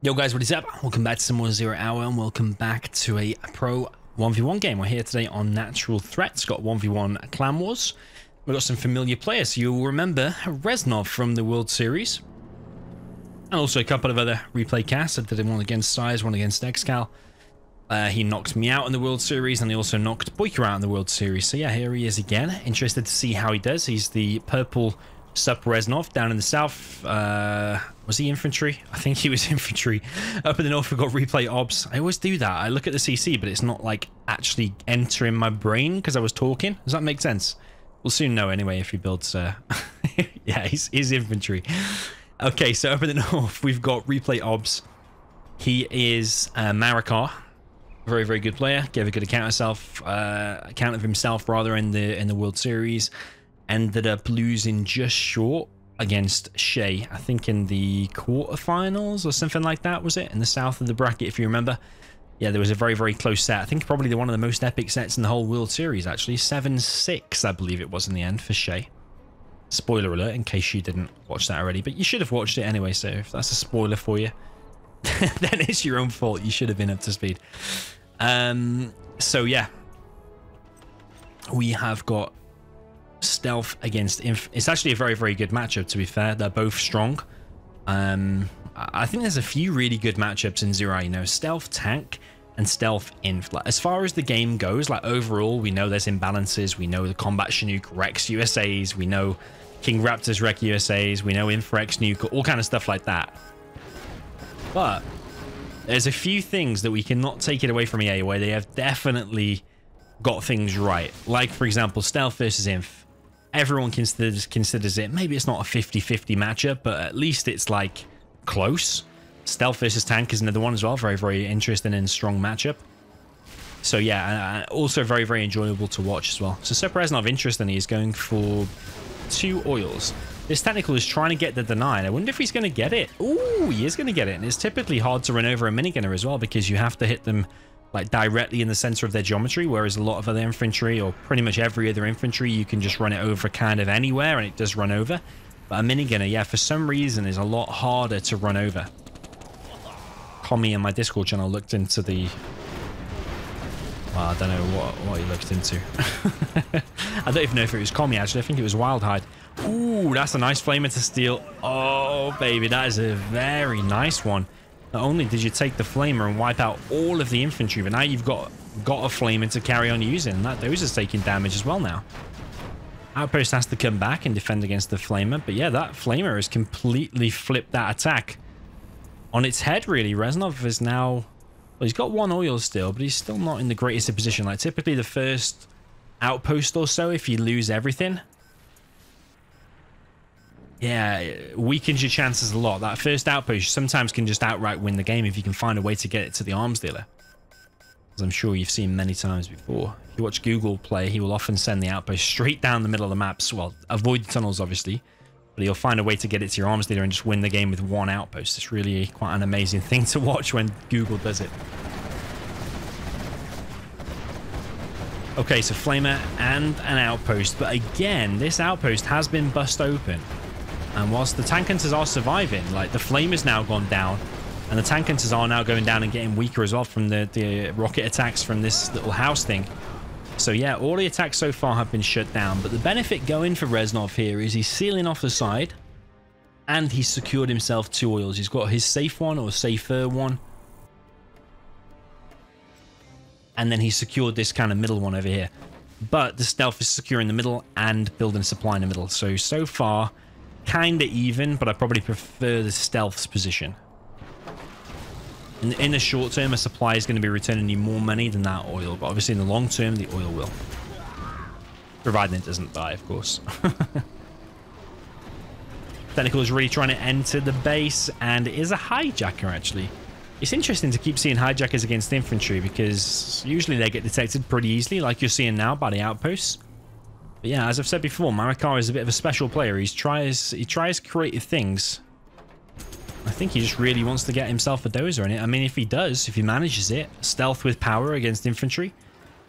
Yo guys, what is up? Welcome back to some more Zero Hour and welcome back to a pro 1v1 game. We're here today on Natural Threats, got 1v1 Clan Wars. We've got some familiar players. You'll remember Reznov from the World Series. And also a couple of other replay casts. I did one against Size, one against Excal. He knocked me out in the World Series and he also knocked Boyka out in the World Series. So yeah, here he is again. Interested to see how he does. He's the purple Sup Reznov down in the south. Was he infantry? I think he was infantry. Up in the north, we've got replay obs. I always do that. I look at the CC, but it's not like actually entering my brain because I was talking. Does that make sense? We'll soon know anyway if he builds. Yeah, he's infantry. Okay, so up in the north, we've got replay obs. He is Marakar. Very, very good player. Gave a good account of himself rather in the World Series. Ended up losing just short against Shay, I think in the quarterfinals or something like that, was it? In the south of the bracket, if you remember. Yeah, there was a very, very close set. I think probably one of the most epic sets in the whole World Series, actually. 7-6, I believe it was in the end for Shay. Spoiler alert, in case you didn't watch that already. But you should have watched it anyway, so if that's a spoiler for you, then it's your own fault. You should have been up to speed. So yeah. We have got Stealth against It's actually a very, very good matchup, to be fair. They're both strong. I think there's a few really good matchups in Zero, you know, Stealth Tank and Stealth Inf. Like, as far as the game goes, like overall, we know there's imbalances. We know the Combat Chinook wrecks USAs. We know King Raptors wreck USAs. We know Inf wrecks Nuke, all kind of stuff like that. But there's a few things that we cannot take it away from EA where they have definitely got things right. Like, for example, Stealth versus Inf. Everyone considers it, maybe it's not a 50-50 matchup, but at least it's like close. Stealth versus Tank is another one as well. Very, very interesting and strong matchup. So yeah, also very, very enjoyable to watch as well. So Sup Reznov, interestingly, is going for 2 oils. This technical is trying to get the deny. I wonder if he's going to get it. Ooh, he is going to get it. And it's typically hard to run over a minigunner as well because you have to hit them like directly in the center of their geometry, whereas a lot of other infantry, or pretty much every other infantry, you can just run it over kind of anywhere and it does run over. But a minigunner, yeah, for some reason is a lot harder to run over. Commie in my Discord channel looked into the... Well, I don't know what he looked into. I don't even know if it was Commie, actually. I think it was Wildhide. Ooh, that's a nice flamer to steal. Oh, baby, that is a very nice one. Not only did you take the flamer and wipe out all of the infantry, but now you've got a flamer to carry on using. Those are taking damage as well now. Outpost has to come back and defend against the flamer. But yeah, that flamer has completely flipped that attack on its head, really. Reznov is now... Well, he's got 1 oil still, but he's still not in the greatest of position. Like, typically the first outpost or so, if you lose everything... Yeah, weakens your chances a lot. That first outpost sometimes can just outright win the game if you can find a way to get it to the arms dealer. As I'm sure you've seen many times before. If you watch Google play, he will often send the outpost straight down the middle of the maps. Well, avoid the tunnels, obviously. But he'll find a way to get it to your arms dealer and just win the game with 1 outpost. It's really quite an amazing thing to watch when Google does it. Okay, so Flamer and an outpost. But again, this outpost has been bust open. And whilst the tank hunters are surviving, like the flamer's now gone down, and the tank hunters are now going down and getting weaker as well from the rocket attacks from this little house thing. So yeah, all the attacks so far have been shut down, but the benefit going for Reznov here is he's sealing off the side, and he's secured himself 2 oils. He's got his safe one or safer one, and then he's secured this kind of middle one over here. But the stealth is secure in the middle and building supply in the middle. So far, kind of even, but I probably prefer the stealth's position. In the short term, a supply is going to be returning you more money than that oil, but obviously in the long term, the oil will. Providing it doesn't die, of course. Technical is really trying to enter the base, and it is a hijacker, actually. It's interesting to keep seeing hijackers against infantry, because usually they get detected pretty easily, like you're seeing now by the outposts. But yeah, as I've said before, Marakar is a bit of a special player. He tries creative things. I think he just really wants to get himself a dozer in it. I mean, if he does, if he manages it, stealth with power against infantry,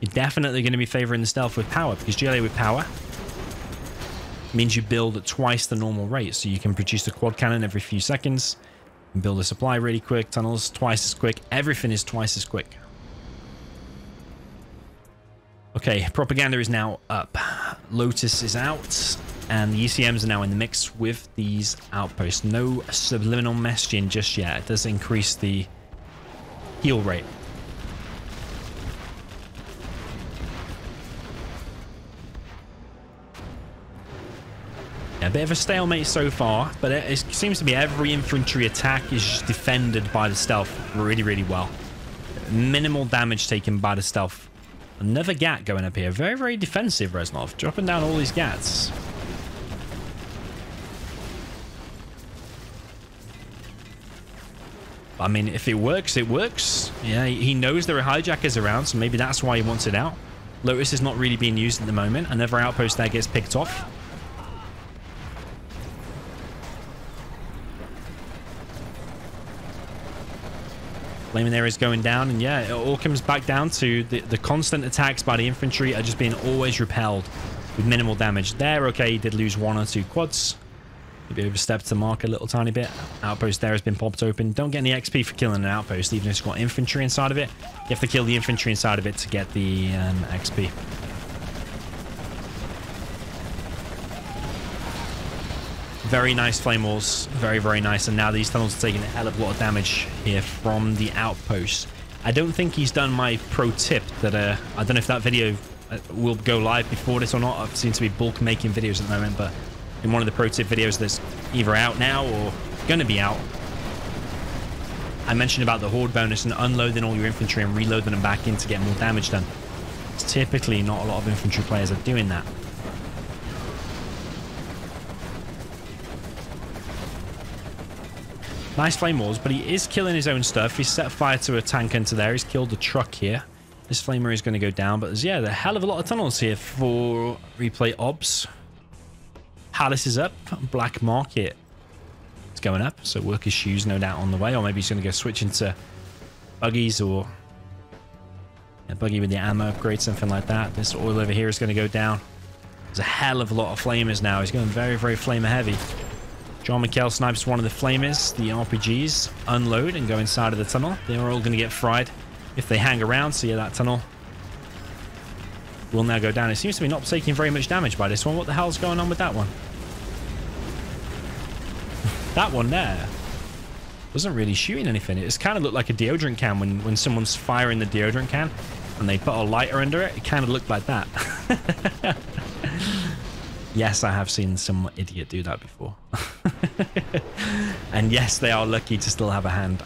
you're definitely going to be favoring the stealth with power, because GLA with power means you build at twice the normal rate, so you can produce a quad cannon every few seconds. Build a supply really quick. Tunnels twice as quick. Everything is twice as quick. Okay, propaganda is now up. Lotus is out. And the ECMs are now in the mix with these outposts. No subliminal messaging just yet. It does increase the heal rate. A bit of a stalemate so far, but it seems to be every infantry attack is just defended by the stealth really, really well. Minimal damage taken by the stealth. Another GAT going up here. Very, very defensive, Reznov. Dropping down all these GATs. I mean, if it works, it works. Yeah, he knows there are hijackers around, so maybe that's why he wants it out. Lotus is not really being used at the moment. Another outpost there gets picked off. Flaming there is going down, and yeah, it all comes back down to the constant attacks by the infantry are just being always repelled with minimal damage. There, okay, he did lose 1 or 2 quads. Maybe overstepped the mark a little tiny bit. Outpost there has been popped open. Don't get any XP for killing an outpost, even if it's got infantry inside of it. You have to kill the infantry inside of it to get the XP. Very nice flame walls. Very, very nice. And now these tunnels are taking a hell of a lot of damage here from the outpost. I don't think he's done my pro tip that, I don't know if that video will go live before this or not. I seem to be bulk making videos at the moment, but in one of the pro tip videos that's either out now or going to be out, I mentioned about the horde bonus and unloading all your infantry and reloading them back in to get more damage done. It's typically not a lot of infantry players are doing that. Nice flame walls, but he is killing his own stuff. He's set fire to a tank into there. He's killed the truck here. This flamer is going to go down, but there's, yeah, a hell of a lot of tunnels here for replay obs. Palace is up. Black Market is going up, so workers' shoes no doubt on the way, or maybe he's going to go switch into buggies or a buggy with the ammo upgrade, something like that. This oil over here is going to go down. There's a hell of a lot of flamers now. He's going very, very flamer heavy. John McKell snipes one of the flamers. The RPGs unload and go inside of the tunnel. They're all going to get fried if they hang around. So yeah, that tunnel will now go down. It seems to be not taking very much damage by this one. What the hell's going on with that one? That one there wasn't really shooting anything. It just kind of looked like a deodorant can when someone's firing the deodorant can and they put a lighter under it. It kind of looked like that. Yes, I have seen some idiot do that before. And yes, they are lucky to still have a hand.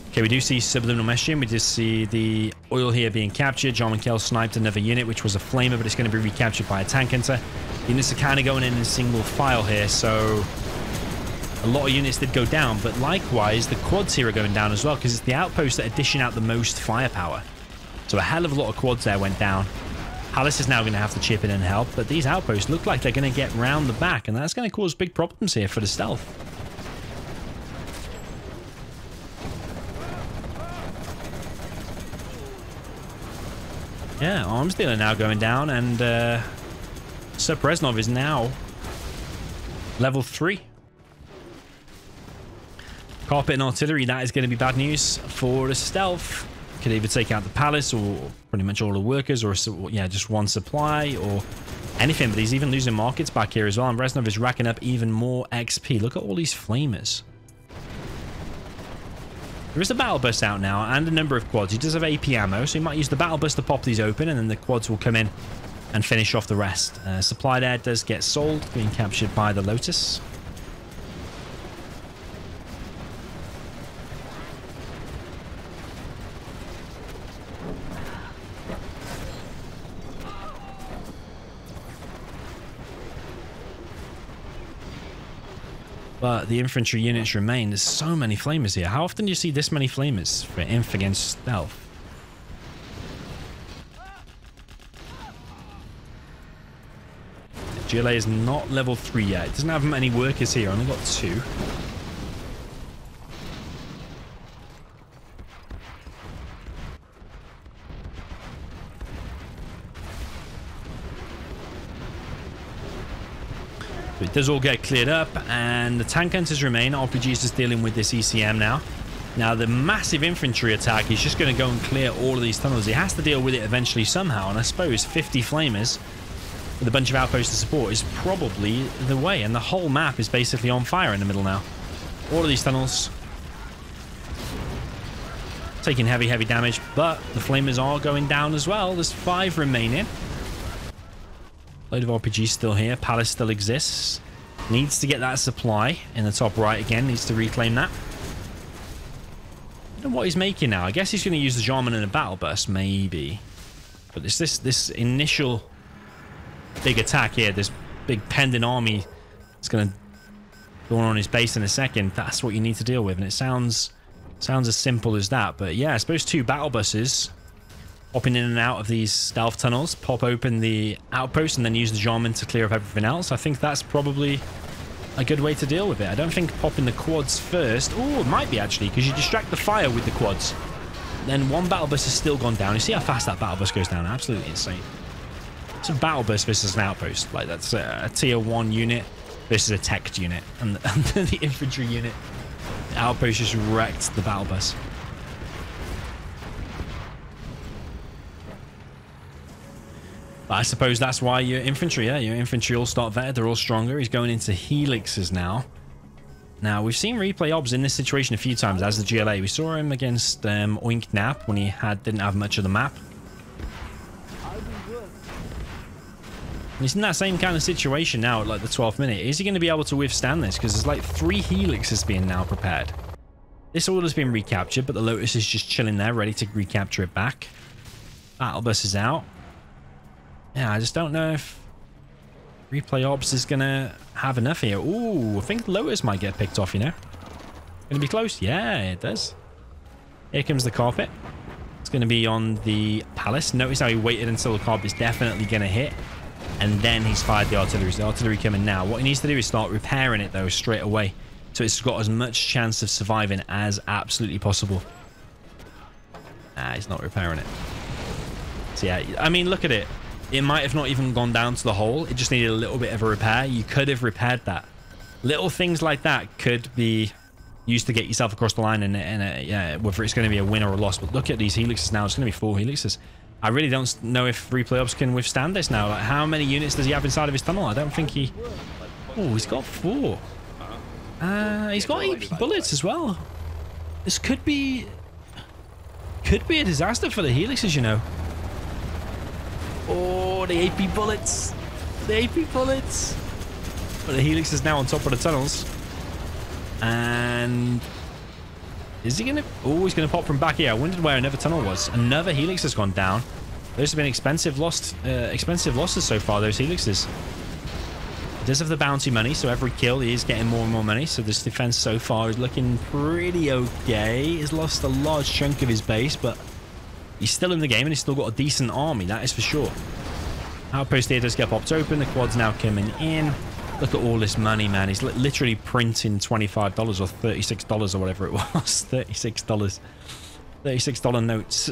Okay, we do see subliminal messaging. We just see the oil here being captured. John McKell sniped another unit, which was a flamer, but it's going to be recaptured by a tank hunter. Units are kind of going in single file here, so a lot of units did go down, but likewise, the quads here are going down as well, because it's the outposts that are dishing out the most firepower. So a hell of a lot of quads there went down. Palace is now going to have to chip in and help, but these outposts look like they're going to get round the back, and that's going to cause big problems here for the stealth. Yeah, arms dealer now going down, and Sir Reznov is now level 3. Carpet and artillery, that is going to be bad news for the stealth. Could either take out the palace or pretty much all the workers, or yeah, just one supply or anything. But he's even losing markets back here as well. And Reznov is racking up even more XP. Look at all these flamers. There is a battle bus out now and a number of quads. He does have AP ammo, so he might use the battle bus to pop these open, and then the quads will come in and finish off the rest. Supply there does get sold, being captured by the Lotus. But the infantry units remain. There's so many flamers here. How often do you see this many flamers for inf against stealth? GLA is not level 3 yet. It doesn't have many workers here. Only got 2. So it does all get cleared up, and the tank hunters remain. RPG's just dealing with this ECM now. Now, the massive infantry attack is just going to go and clear all of these tunnels. He has to deal with it eventually somehow, and I suppose 50 flamers with a bunch of outposts to support is probably the way. And the whole map is basically on fire in the middle now. All of these tunnels taking heavy damage, but the flamers are going down as well. There's 5 remaining. Load of RPG still here. Palace still exists. Needs to get that supply in the top right again. Needs to reclaim that. I don't know what he's making now. I guess he's going to use the Jarman and a battle bus, maybe. But this initial big attack here, this big pending army that's going to go on his base in a second. That's what you need to deal with, and it sounds as simple as that. But yeah, I suppose 2 battle buses hopping in and out of these stealth tunnels, pop open the outpost, and then use the Jarman to clear up everything else. I think that's probably a good way to deal with it. I don't think popping the quads first. Oh, it might be actually, because you distract the fire with the quads. Then 1 battle bus has still gone down. You see how fast that battle bus goes down? Absolutely insane. It's a battle bus versus an outpost. Like, that's a tier 1 unit versus a teched unit. And the infantry unit, the outpost just wrecked the battle bus. But I suppose that's why your infantry, yeah, your infantry all start vetted. They're all stronger. He's going into helixes now. Now, we've seen replay obs in this situation a few times as the GLA. We saw him against Oink Nap when he didn't have much of the map. And he's in that same kind of situation now at like the 12th minute. Is he going to be able to withstand this? Because there's like 3 helixes being now prepared. This order's been recaptured, but the Lotus is just chilling there, ready to recapture it back. Battle bus is out. Yeah, I just don't know if replay ops is going to have enough here. Ooh, I think Lotus might get picked off, you know. Going to be close? Yeah, it does. Here comes the carpet. It's going to be on the palace. Notice how he waited until the carpet's definitely going to hit. And then he's fired the artillery. So the artillery coming now. What he needs to do is start repairing it, though, straight away. So it's got as much chance of surviving as absolutely possible. Nah, he's not repairing it. So yeah, I mean, look at it. It might have not even gone down to the hole. It just needed a little bit of a repair. You could have repaired that. Little things like that could be used to get yourself across the line, and yeah, whether it's going to be a win or a loss. But look at these helixes now. It's going to be 4 helixes. I really don't know if replay ops can withstand this now. Like, how many units does he have inside of his tunnel? I don't think he... Oh, he's got 4. He's got 80 bullets as well. This could be a disaster for the helixes, you know. Oh, the AP bullets. The AP bullets. But the helix is now on top of the tunnels. And is he going to... Oh, he's going to pop from back here. I wondered where another tunnel was. Another helix has gone down. Those have been expensive losses so far, those helixes. He does have the bounty money, so every kill he is getting more and more money. So this defense so far is looking pretty okay. He's lost a large chunk of his base, but he's still in the game and he's still got a decent army, that is for sure. Outpost here does get popped open. The quad's now coming in. Look at all this money, man. He's literally printing $25 or $36 or whatever it was. $36. $36 notes.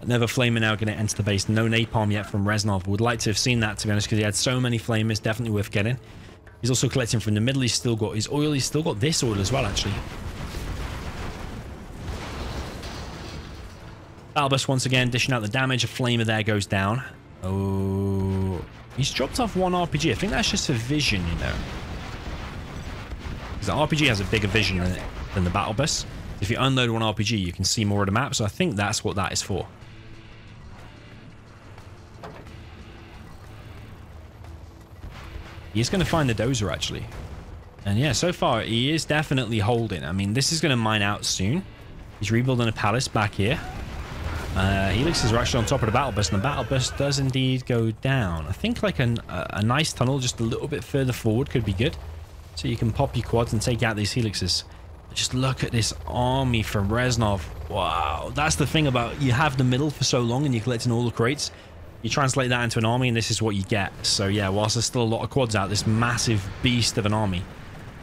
Another flamer now going to enter the base. No napalm yet from Reznov. Would like to have seen that, to be honest, because he had so many flamers. Definitely worth getting. He's also collecting from the middle. He's still got his oil. He's still got this oil as well, actually. Battlebus once again dishing out the damage. A flamer there goes down. Oh, he's dropped off 1 RPG. I think that's just for vision, you know. Because the RPG has a bigger vision than the battle bus. If you unload 1 RPG, you can see more of the map. So I think that's what that is for. He's going to find the dozer, actually. And yeah, so far, he is definitely holding. I mean, this is going to mine out soon. He's rebuilding a palace back here. Helixes are actually on top of the battle bus, and the battle bus does indeed go down. I think like a nice tunnel just a little bit further forward could be good. So you can pop your quads and take out these helixes. Just look at this army from Reznov. Wow. That's the thing about you have the middle for so long and you're collecting all the crates. You translate that into an army and this is what you get. So yeah, whilst there's still a lot of quads out, this massive beast of an army.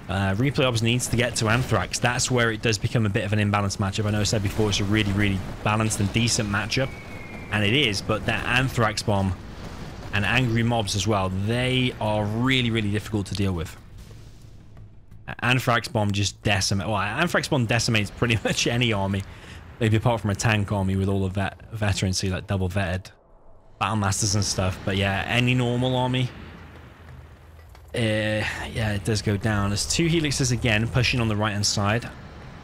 Replay Ops needs to get to Anthrax. That's where it does become a bit of an imbalanced matchup. I know I said before it's a really, really balanced and decent matchup. And it is, but that Anthrax bomb and angry mobs as well. They are really, really difficult to deal with. Anthrax bomb just decimates. Well, Anthrax bomb decimates pretty much any army, maybe apart from a tank army with all the veterans, so like double vetted battle masters and stuff. But yeah, any normal army, yeah, it does go down. There's 2 helixes again pushing on the right hand side.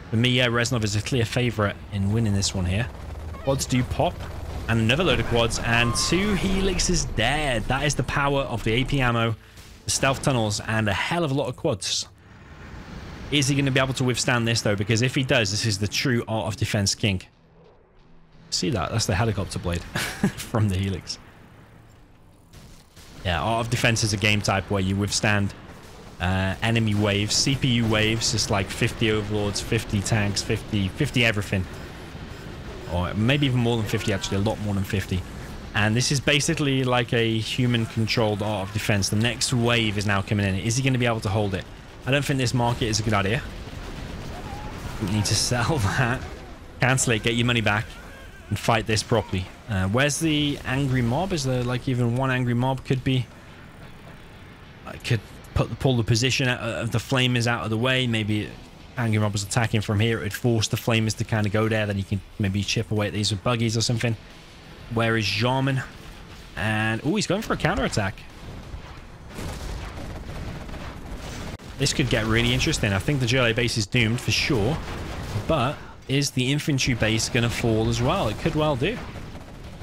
For me, yeah, Reznov is a clear favorite in winning this one here. Quads do pop, and another load of quads, and 2 helixes dead. That is the power of the AP ammo, the stealth tunnels, and a hell of a lot of quads. Is he going to be able to withstand this, though? Because if he does, this is the true art of defense king. See that? That's the helicopter blade from the helix. Yeah, art of defense is a game type where you withstand enemy waves, CPU waves. It's like 50 overlords, 50 tanks, 50 everything. Or maybe even more than 50, actually. A lot more than 50. And this is basically like a human-controlled art of defense. The next wave is now coming in. Is he going to be able to hold it? I don't think this market is a good idea. We need to sell that. Cancel it, get your money back, and fight this properly. Where's the angry mob? Is there like even one angry mob? Could be. I could pull the position of the flamers out of the way. Maybe angry mob was attacking from here. It would force the flamers to kind of go there. Then you can maybe chip away at these with buggies or something. Where is Jarman? And oh, he's going for a counterattack. This could get really interesting. I think the GLA base is doomed for sure. But is the infantry base going to fall as well? It could well do.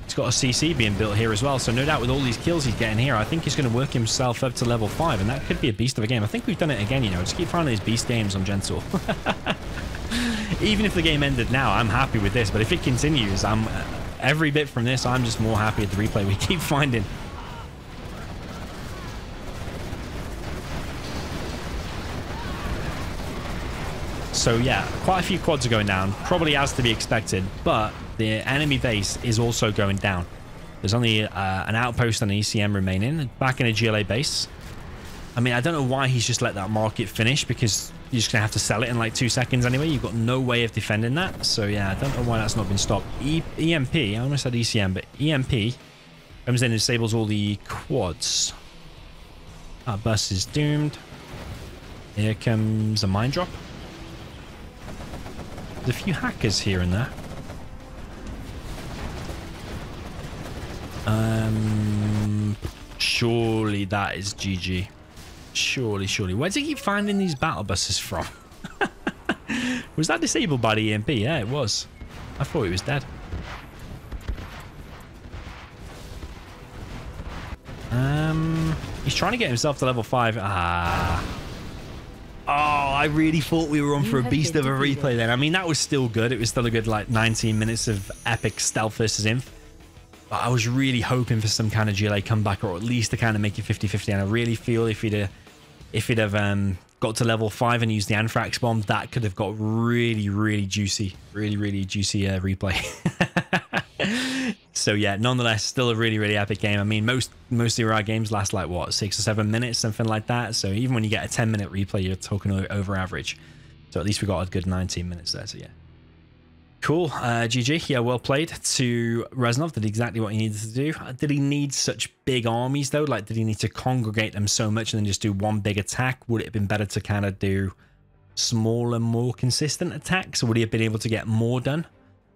He's got a CC being built here as well. So no doubt with all these kills he's getting here, I think he's going to work himself up to level 5. And that could be a beast of a game. I think we've done it again, you know. Just keep finding these beast games on Gentle. Even if the game ended now, I'm happy with this. But if it continues, every bit from this, I'm just more happy at the replay we keep finding. So yeah, quite a few quads are going down, probably as to be expected, but the enemy base is also going down. There's only an outpost and an ECM remaining, back in a GLA base. I mean, I don't know why he's just let that market finish, because you're just going to have to sell it in like 2 seconds anyway. You've got no way of defending that. So yeah, I don't know why that's not been stopped. EMP, I almost said ECM, but EMP comes in and disables all the quads. That bus is doomed. Here comes a mine drop. There's a few hackers here and there. Surely that is GG. Surely. Where does he keep finding these battle buses from? Was that disabled by the EMP? Yeah, it was. I thought he was dead. He's trying to get himself to level 5. Oh, I really thought we were on for a beast of a replay then. I mean, that was still good. It was still a good, like, 19 minutes of epic stealth versus inf. But I was really hoping for some kind of GLA comeback, or at least to kind of make it 50-50. And I really feel if he'd have got to level 5 and used the Anthrax bomb, that could have got really juicy. Really juicy replay. So yeah, nonetheless, still a really epic game. I mean, most of our games last like what, 6 or 7 minutes, something like that. So even when you get a 10-minute replay, you're talking over average. So at least we got a good 19 minutes there. So yeah, cool. GG. Yeah, well played to Reznov. Did exactly what he needed to do. Did he need such big armies though? Like, did he need to congregate them so much and then just do one big attack? Would it have been better to kind of do smaller, more consistent attacks? Or would he have been able to get more done?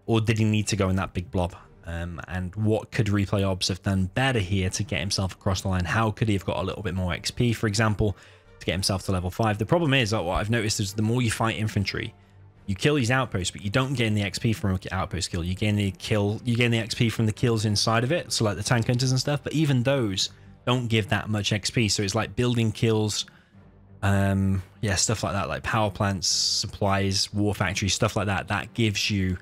Or did he need to go in that big blob? And what could Replay Obs have done better here to get himself across the line? How could he have got a little bit more XP, for example, to get himself to level 5? The problem is, what I've noticed is the more you fight infantry, you kill these outposts, but you don't gain the XP from an outpost kill. You gain the XP from the kills inside of it, so like the tank hunters and stuff, but even those don't give that much XP. So it's like building kills, yeah, stuff like that, like power plants, supplies, war factories, stuff like that. That gives you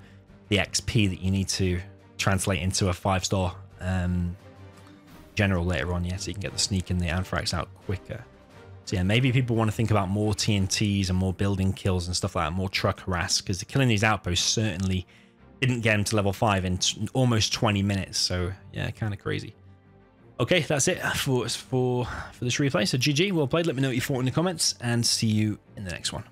the XP that you need to translate into a 5-star general later on, yeah, so you can get the sneak and the Anthrax out quicker. So yeah, maybe people want to think about more TNTs and more building kills and stuff like that, more truck harass, because killing these outposts certainly didn't get him to level 5 in almost 20 minutes. So yeah, kind of crazy. Okay, that's it for this replay. So GG, well played. Let me know what you thought in the comments, and see you in the next one.